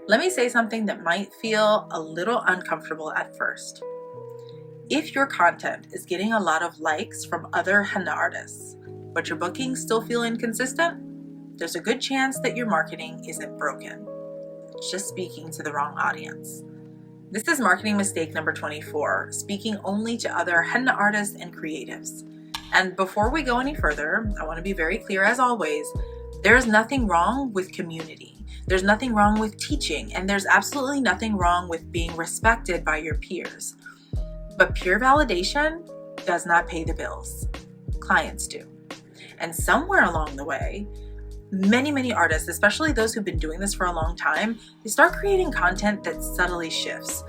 Let me say something that might feel a little uncomfortable at first. If your content is getting a lot of likes from other henna artists, but your bookings still feel inconsistent, there's a good chance that your marketing isn't broken. It's just speaking to the wrong audience. This is marketing mistake number 24, speaking only to other henna artists and creatives. And before we go any further, I want to be very clear as always, there's nothing wrong with community. There's nothing wrong with teaching, and there's absolutely nothing wrong with being respected by your peers. But peer validation does not pay the bills. Clients do. And somewhere along the way, many artists, especially those who've been doing this for a long time, they start creating content that subtly shifts.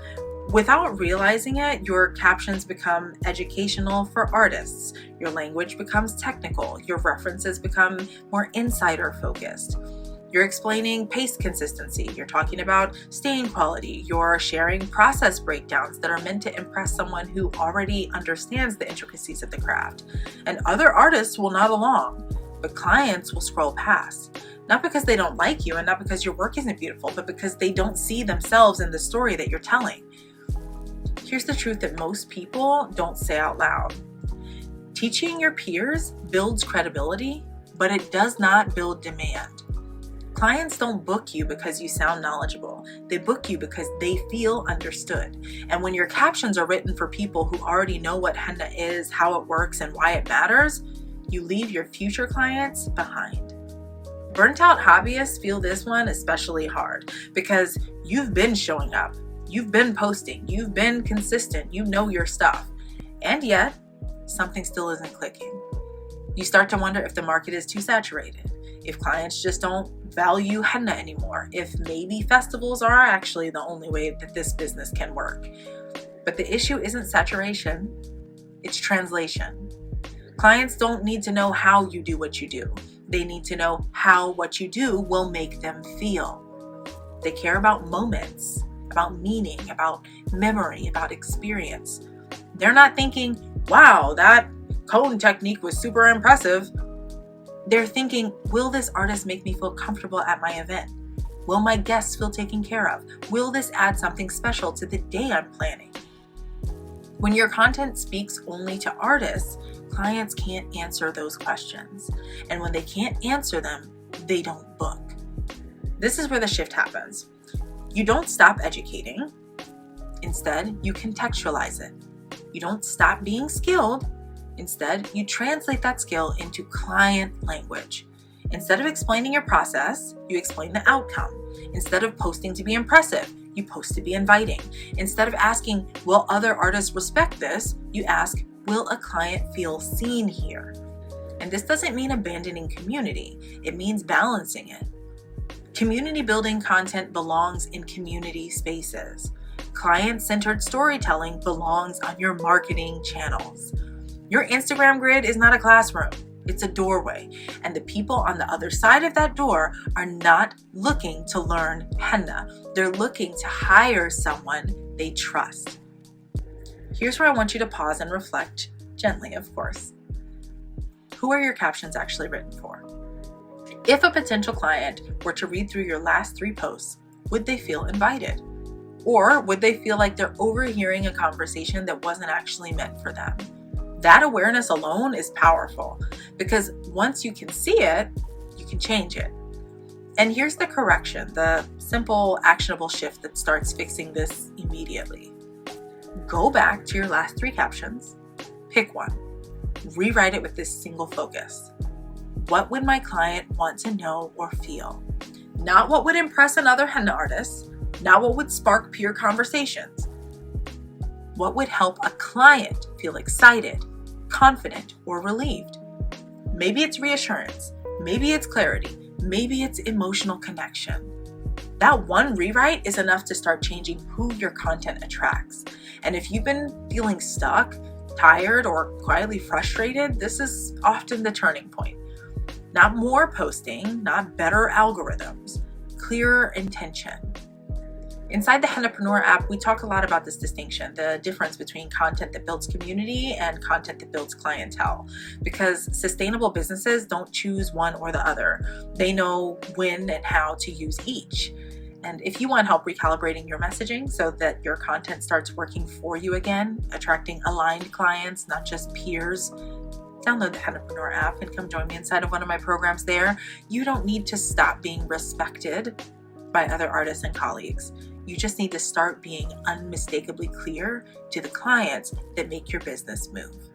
Without realizing it, your captions become educational for artists. Your language becomes technical. Your references become more insider focused. You're explaining paste consistency. You're talking about stain quality. You're sharing process breakdowns that are meant to impress someone who already understands the intricacies of the craft. And other artists will nod along, but clients will scroll past. Not because they don't like you and not because your work isn't beautiful, but because they don't see themselves in the story that you're telling. Here's the truth that most people don't say out loud. Teaching your peers builds credibility, but it does not build demand. Clients don't book you because you sound knowledgeable. They book you because they feel understood. And when your captions are written for people who already know what henna is, how it works, and why it matters, you leave your future clients behind. Burnt out hobbyists feel this one especially hard because you've been showing up, you've been posting, you've been consistent, you know your stuff, and yet something still isn't clicking. You start to wonder if the market is too saturated, if clients just don't value henna anymore, if maybe festivals are actually the only way that this business can work. But the issue isn't saturation, it's translation. Clients don't need to know how you do what you do. They need to know how what you do will make them feel. They care about moments, about meaning, about memory, about experience. They're not thinking, wow, that cone technique was super impressive. They're thinking, will this artist make me feel comfortable at my event? Will my guests feel taken care of? Will this add something special to the day I'm planning? When your content speaks only to artists, clients can't answer those questions. And when they can't answer them, they don't book. This is where the shift happens. You don't stop educating. Instead, you contextualize it. You don't stop being skilled. Instead, you translate that skill into client language. Instead of explaining your process, you explain the outcome. Instead of posting to be impressive, you post to be inviting. Instead of asking, will other artists respect this? You ask, will a client feel seen here? And this doesn't mean abandoning community. It means balancing it. Community building content belongs in community spaces. Client-centered storytelling belongs on your marketing channels. Your Instagram grid is not a classroom, it's a doorway. And the people on the other side of that door are not looking to learn henna. They're looking to hire someone they trust. Here's where I want you to pause and reflect, gently of course. Who are your captions actually written for? If a potential client were to read through your last 3 posts, would they feel invited? Or would they feel like they're overhearing a conversation that wasn't actually meant for them? That awareness alone is powerful because once you can see it, you can change it. And here's the correction, the simple actionable shift that starts fixing this immediately. Go back to your last 3 captions, pick one, rewrite it with this single focus. What would my client want to know or feel? Not what would impress another henna artist, not what would spark peer conversations. What would help a client feel excited, confident, or relieved? Maybe it's reassurance, maybe it's clarity, maybe it's emotional connection. That one rewrite is enough to start changing who your content attracts. And if you've been feeling stuck, tired, or quietly frustrated, this is often the turning point. Not more posting, not better algorithms, clearer intention. Inside the Hennapreneur app, we talk a lot about this distinction, the difference between content that builds community and content that builds clientele. Because sustainable businesses don't choose one or the other. They know when and how to use each. And if you want help recalibrating your messaging so that your content starts working for you again, attracting aligned clients, not just peers, download the Hennapreneur app and come join me inside of one of my programs there. You don't need to stop being respected by other artists and colleagues. You just need to start being unmistakably clear to the clients that make your business move.